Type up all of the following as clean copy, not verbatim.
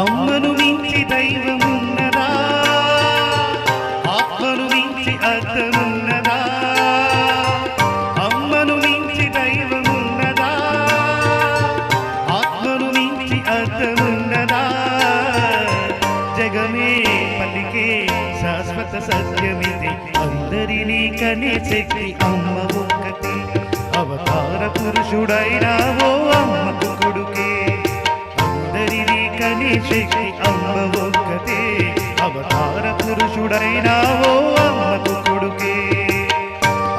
అమ్మను మించి దైవమున్నదా, ఆత్మను మించి అర్థమున్నదా, అమ్మను మించి దైవమున్నదా, ఆత్మను మించి అర్థమున్నదా, జగమే పలికే శాశ్వత సత్యమిది, అందరినీ కనే శక్తి అమ్మ ఒక్కటి, అవతార పురుషుడైనావో అమ్మకు కొడుకే, అందరినీ కనే శక్తి అమ్మ ఒక్కటే, అవతార పురుషుడైనావో అమ్మకు కొడుకే.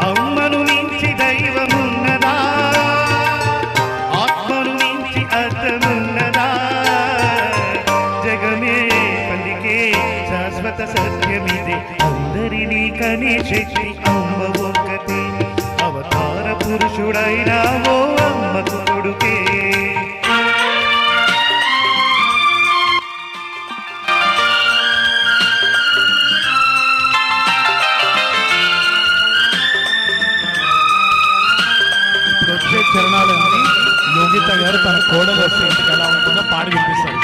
అమ్మను మించి దైవమున్నదా, ఆత్మను మించి అర్థమున్నదా, జగమే పలికే శాశ్వత సత్యమిదే, అందరినీ కనే శక్తి అమ్మ ఒక్కటే, అవతార పురుషుడైనావో అమ్మకు కొడుకే. వచ్చే చరణాలన్నీ యోగిత గారు తన కోడలు వస్తే ఇంటికి ఎలా ఉంటుందో పాడి వినిపిస్తారు.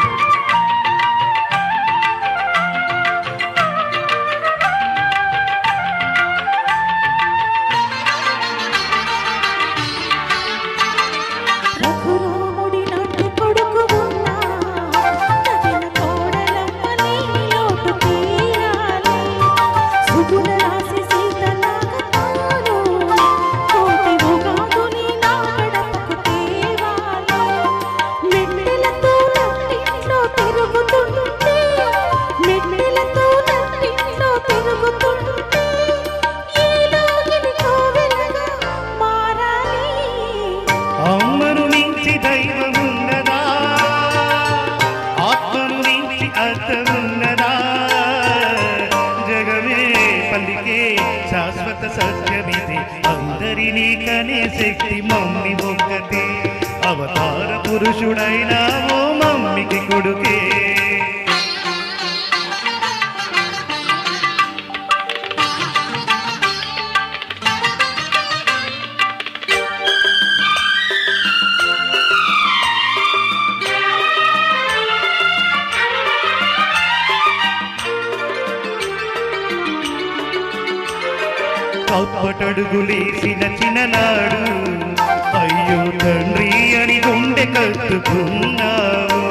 అమ్మను మించి దైవమున్నదా, ఆత్మను మించి అర్థమున్నదా, జగమే పలికే శాశ్వత సత్యమిది, అందరినీ కనే శక్తి మమ్మీ ఒక్కటి, అవతార పురుషుడైనావో మమ్మీకి కొడుకే. కప్పటడుగులేసిన చిన్ననాడు, అయ్యో తండ్రి అని గుండె కత్తుకున్నావు,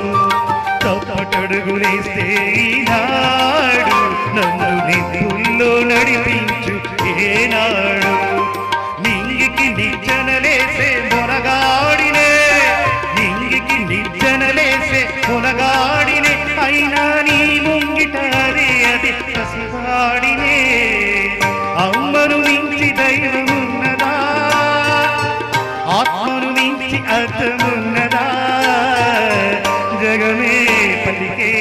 కప్పటడుగులేస్తే ఈనాడు నన్ను నిప్పుల్లో నడిపించు ఏనాడు, నింగికి నిచ్చెనలేసే మొనగాడినే, నింగికి నిచ్చెనలేసే మొనగాడినే, అయినా నీ ముంగిట అదే అది పసివాడినే. అమ్మను మించి దైవమున్నదా, ఆత్మను మించి అర్థమున్నదా, జగమే పలికే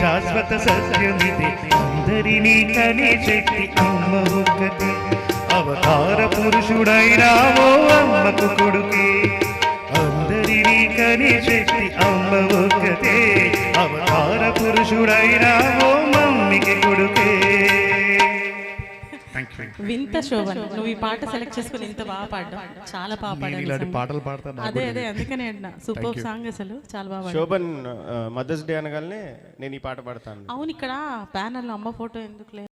శాశ్వత సత్యమిది, అందరినీ కనే శక్తి అమ్మ ఒక్కటి, అవతార పురుషుడైనావో అమ్మకు కొడుకే, అందరినీ కనే శక్తి అమ్మ ఒక్కటే, అవతార పురుషుడైనావో మమ్మీకి కొడుకే. వింత శోభన్, నువ్వు ఈ పాట సెలెక్ట్ చేసుకుని ఇంత బాగా పాడడం, చాలా బాగా పాడాను. అదే అందుకనే అంటున్నా, సూపర్ సాంగ్, అసలు చాలా బాగా. శోభన్ మదర్స్ డే అనగానే నేను ఈ పాట పాడతాను. అవును, ఇక్కడ ప్యానల్ అమ్మ ఫోటో ఎందుకు లేదు?